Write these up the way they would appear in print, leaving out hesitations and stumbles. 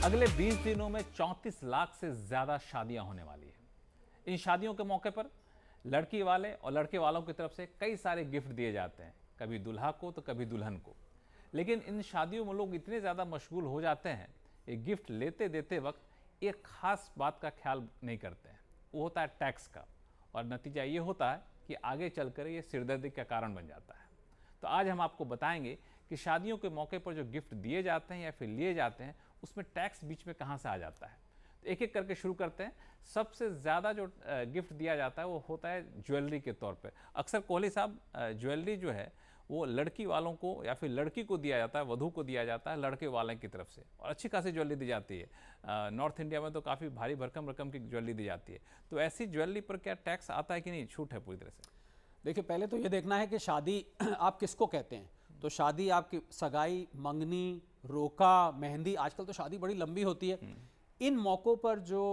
अगले 20 दिनों में 34 लाख से ज्यादा शादियां होने वाली है। इन शादियों के मौके पर लड़की वाले और लड़के वालों की तरफ से कई सारे गिफ्ट दिए जाते हैं, कभी दुल्हा को तो कभी दुल्हन को। लेकिन इन शादियों में लोग इतने ज़्यादा मशगूल हो जाते हैं, ये गिफ्ट लेते देते वक्त एक खास बात का ख्याल नहीं करते हैं, वो होता है टैक्स का। और नतीजा ये होता है कि आगे चलकर ये सिरदर्दी का कारण बन जाता है। तो आज हम आपको बताएंगे कि शादियों के मौके पर जो गिफ्ट दिए जाते हैं या फिर लिए जाते हैं, उसमें टैक्स बीच में कहाँ से आ जाता है। तो एक एक करके शुरू करते हैं। सबसे ज़्यादा जो गिफ्ट दिया जाता है वो होता है ज्वेलरी के तौर पे। अक्सर कोहली साहब, ज्वेलरी जो है वो लड़की वालों को या फिर लड़की को दिया जाता है, वधू को दिया जाता है लड़के वाले की तरफ से, और अच्छी खासी ज्वेलरी दी जाती है। नॉर्थ इंडिया में तो काफ़ी भारी भरकम रकम की ज्वेलरी दी जाती है। तो ऐसी ज्वेलरी पर क्या टैक्स आता है कि नहीं, छूट है पूरी तरह से? देखिए, पहले तो ये देखना है कि शादी आप किसको कहते हैं। तो शादी आपकी सगाई, मंगनी, रोका, मेहंदी, आजकल तो शादी बड़ी लंबी होती है। इन मौक़ों पर जो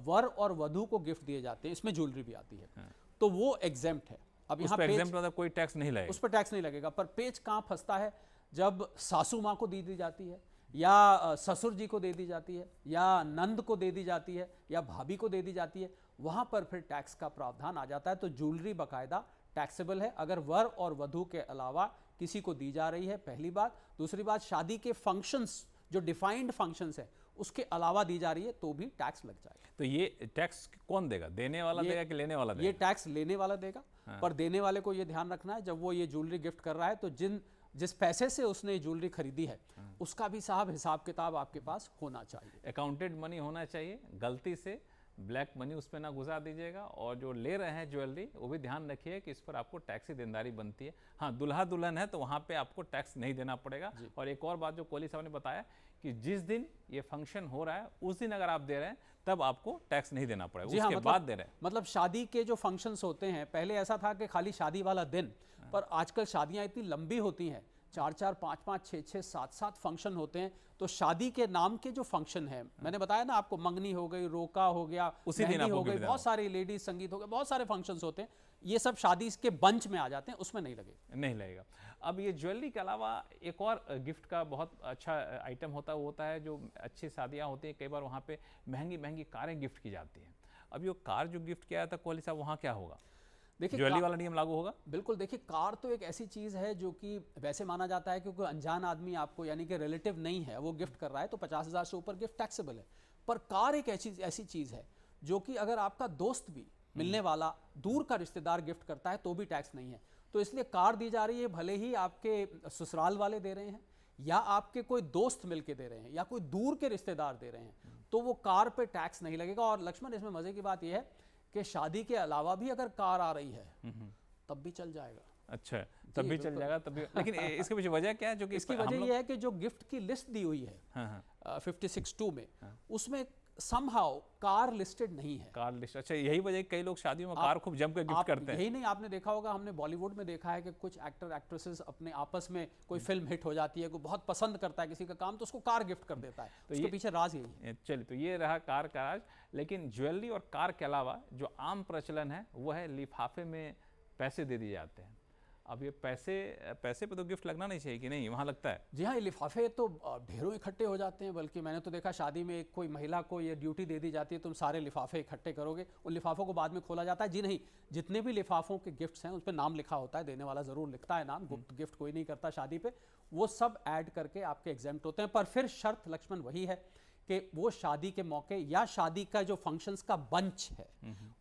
वर और वधू को गिफ्ट दिए जाते हैं, इसमें ज्वेलरी भी आती है, तो वो एग्जेम्प्ट है। अब यहाँ एग्जेम्प्ट मतलब कोई टैक्स नहीं लगेगा, उस पर टैक्स नहीं लगेगा। पर पेच कहाँ फंसता है, जब सासू माँ को दी जाती है या ससुर जी को दे दी जाती है या नंद को दे दी जाती है या भाभी को दे दी जाती है, वहाँ पर फिर टैक्स का प्रावधान आ जाता है। तो ज्वेलरी बाकायदा टैक्सेबल है अगर वर और वधू के अलावा किसी को दी जा रही है, पहली बात। दूसरी बात, शादी के फंक्शंस जो डिफाइंड फंक्शंस है उसके अलावा दी जा रही है तो भी टैक्स लग जाएगा। तो ये टैक्स कौन देगा? देने वाला देगा कि लेने वाला देगा? ये टैक्स लेने वाला देगा। पर देने वाले को ये ध्यान रखना है, जब वो ये ज्वेलरी गिफ्ट कर रहा है तो जिस पैसे से उसने ज्वेलरी खरीदी है उसका भी साहब हिसाब किताब आपके पास होना चाहिए। अकाउंटेड मनी होना चाहिए, गलती से ब्लैक मनी उस पर ना गुजार दीजिएगा। और जो ले रहे हैं ज्वेलरी, वो भी ध्यान रखिए कि इस पर आपको टैक्स की देनदारी बनती है। हाँ, दुल्हा दुल्हन है तो वहाँ पे आपको टैक्स नहीं देना पड़ेगा। और एक और बात जो कोहली साहब ने बताया कि जिस दिन ये फंक्शन हो रहा है उस दिन अगर आप दे रहे हैं तब आपको टैक्स नहीं देना पड़ेगा, उसके बाद दे रहे हैं। मतलब शादी के जो फंक्शंस होते हैं, पहले ऐसा था कि खाली शादी वाला दिन, पर आजकल शादियां इतनी लंबी होती हैं, 4-4, 5-5, 6-6, 7-7 फंक्शन होते हैं। तो शादी के नाम के जो फंक्शन है, मैंने बताया ना आपको, मंगनी हो गई, रोका हो गया, उसी दिन हो गई, बहुत सारे लेडीज संगीत हो गए, बहुत सारे फंक्शंस होते हैं, ये सब शादी के बंच में आ जाते हैं, उसमें नहीं लगेगा। अब ये ज्वेलरी के अलावा एक और गिफ्ट का बहुत अच्छा आइटम होता है, वो होता है जो अच्छी शादियाँ होती हैं, कई बार वहाँ पे महंगी महंगी कारें गिफ्ट की जाती हैं। अब ये कार जो गिफ्ट किया जाता है कोहली साहब, वहाँ क्या होगा? देखिए, ज्वेलरी वाला नियम लागू होगा? बिल्कुल। देखिए, कार तो एक ऐसी चीज़ है जो कि वैसे माना जाता है कि कोई अनजान आदमी आपको, यानी कि रिलेटिव नहीं है, वो गिफ्ट कर रहा है तो 50,000 से ऊपर गिफ्ट टैक्सेबल है। पर कार एक ऐसी चीज़ है जो कि अगर आपका दोस्त भी, मिलने वाला, दूर का रिश्तेदार गिफ्ट करता है तो भी टैक्स नहीं है। तो इसलिए कार दी जा रही है, भले ही आपके ससुराल वाले दे रहे हैं या आपके कोई दोस्त मिलके दे रहे हैं या कोई दूर के रिश्तेदार दे रहे हैं, तो वो कार पे टैक्स नहीं लगेगा। और लक्ष्मण, इसमें मजे की बात यह है कि शादी के अलावा भी अगर कार आ रही है तब भी चल जाएगा। अच्छा, तब भी चल जाएगा, तब भी। लेकिन इसके पीछे वजह क्या है? जो कि इसकी वजह यह है कि जो गिफ्ट की लिस्ट दी हुई है 56(2) में, उसमें समहाउ कार लिस्टेड नहीं है। कार लिस्ट, अच्छा, यही वजह कई लोग शादियों में कार खूब जम कर गिफ्ट करते हैं। यही नहीं, आपने देखा होगा, हमने बॉलीवुड में देखा है कि कुछ एक्टर एक्ट्रेसेस अपने आपस में, कोई फिल्म हिट हो जाती है, कोई बहुत पसंद करता है किसी का काम, तो उसको कार गिफ्ट कर देता है। तो उसके पीछे राज यही है। चलिए, तो ये रहा कार का राज। लेकिन ज्वेलरी और कार के अलावा जो आम प्रचलन है वो है लिफाफे में पैसे दे दिए जाते हैं। अब ये पैसे पे तो गिफ्ट लगना नहीं चाहिए कि नहीं, वहाँ लगता है? जी हाँ, ये लिफाफे तो ढेरों इकट्ठे हो जाते हैं। बल्कि मैंने तो देखा, शादी में कोई महिला को ये ड्यूटी दे दी जाती है, तुम सारे लिफाफे इकट्ठे करोगे, उन लिफाफों को बाद में खोला जाता है। जी नहीं, जितने भी लिफाफों के गिफ्ट्स हैं उस पर नाम लिखा होता है, देने वाला जरूर लिखता है नाम, गुप्त गिफ्ट कोई नहीं करता शादी पे, वो सब ऐड करके आपके एग्जेम्प्ट होते हैं। पर फिर शर्त लक्ष्मण वही है कि वो शादी के मौके या शादी का जो फंक्शंस का बंच है,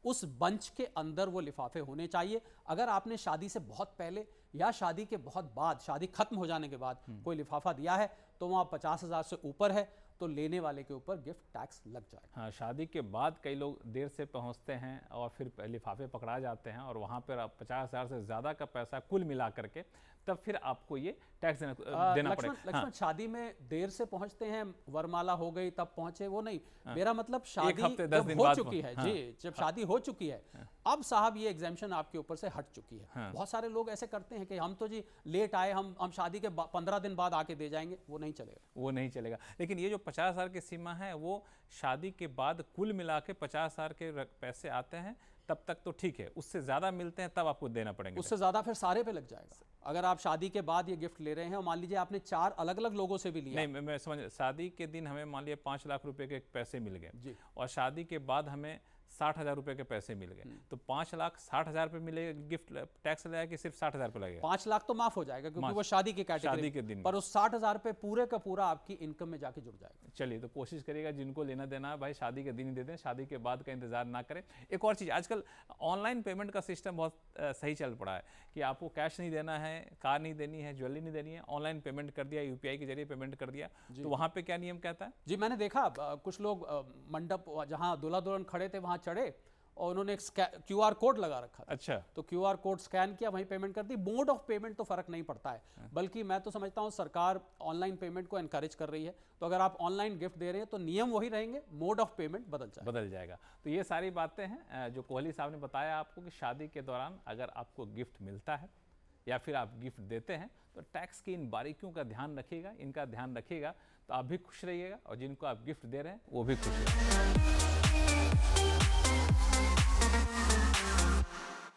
उस बंच के अंदर वो लिफाफे होने चाहिए। अगर आपने शादी से बहुत पहले या शादी के बहुत बाद, शादी खत्म हो जाने के बाद कोई लिफाफा दिया है तो वहाँ 50,000 से ऊपर है तो लेने वाले के ऊपर गिफ्ट टैक्स लग जाएगा। हाँ, शादी के बाद कई लोग देर से पहुंचते हैं और फिर लिफाफे पकड़ा जाते हैं और वहाँ पर 50,000 से ज़्यादा का पैसा कुल मिला करके तब फिर आपको ये टैक्स देना पड़ेगा। लक्ष्मण, शादी में देर से पहुंचते हैं, वरमाला हो गई तब पहुंचे, वो नहीं। मेरा मतलब शादी जब हो चुकी है, जी, जब शादी हो चुकी है, अब साहब ये एग्जेम्पशन आपके ऊपर से हट चुकी है। बहुत सारे लोग ऐसे करते हैं कि हम तो जी लेट आए, हम शादी के 15 दिन बाद आके दे जाएंगे, वो नहीं चलेगा। लेकिन ये जो 50,000 की सीमा है वो शादी के बाद कुल मिला के 50,000 के पैसे आते हैं तब तक तो ठीक है, उससे ज़्यादा मिलते हैं तब आपको देना पड़ेंगे। उससे ज़्यादा फिर सारे पे लग जाएगा। अगर आप शादी के बाद ये गिफ्ट ले रहे हैं और मान लीजिए आपने 4 अलग अलग लोगों से भी लिया। नहीं, मैं समझ, शादी के दिन हमें मान लिया 5 लाख रुपए के पैसे मिल जी। गए और शादी के बाद हमें 60,000 रुपए के पैसे मिल गए, तो 5,60,000 रुपए मिलेगा, गिफ्ट टैक्स लगेगा कि सिर्फ 60,000 रुपए लगेगा? 5 लाख तो माफ हो जाएगा क्योंकि वो शादी की कैटेगरी, शादी के दिन पर उस 60,000 पे पूरे का पूरा आपकी इनकम में जाके जुड़ जाएगा। चलिए, तो कोशिश करिएगा जिनको लेना देना है भाई शादी के दिन ही दे दें, शादी के बाद का इंतजार ना करें। एक और चीज़, आजकल ऑनलाइन पेमेंट का सिस्टम बहुत सही चल पड़ा है कि आपको कैश नहीं देना है, कार नहीं देनी है, ज्वेलरी नहीं देनी है, ऑनलाइन पेमेंट कर दिया, यूपीआई के जरिए पेमेंट कर दिया, तो वहाँ पे क्या नियम कहता है? जी, मैंने देखा कुछ लोग मंडप जहाँ दूल्हा दुल्हन खड़े थे वहाँ चढ़े और उन्होंने एक QR कोड लगा रखा था। अच्छा, तो QR कोड स्कैन किया, वहीं पेमेंट कर दी। मोड ऑफ पेमेंट तो फर्क नहीं पड़ता है, बल्कि मैं तो समझता हूँ सरकार ऑनलाइन पेमेंट को एनकरेज कर रही है। तो अगर आप ऑनलाइन गिफ्ट दे रहे हैं तो नियम वही रहेंगे, मोड ऑफ पेमेंट बदल जाएगा। तो ये सारी बातें हैं जो कोहली साहब ने बताया आपको कि शादी के दौरान अगर आपको गिफ्ट मिलता है या फिर आप गिफ्ट देते हैं तो टैक्स की इन बारीकियों का ध्यान रखिएगा, इनका ध्यान रखिएगा, तो आप भी खुश रहिएगा और जिनको आप गिफ्ट दे रहे हैं वो भी खुश रहिएगा।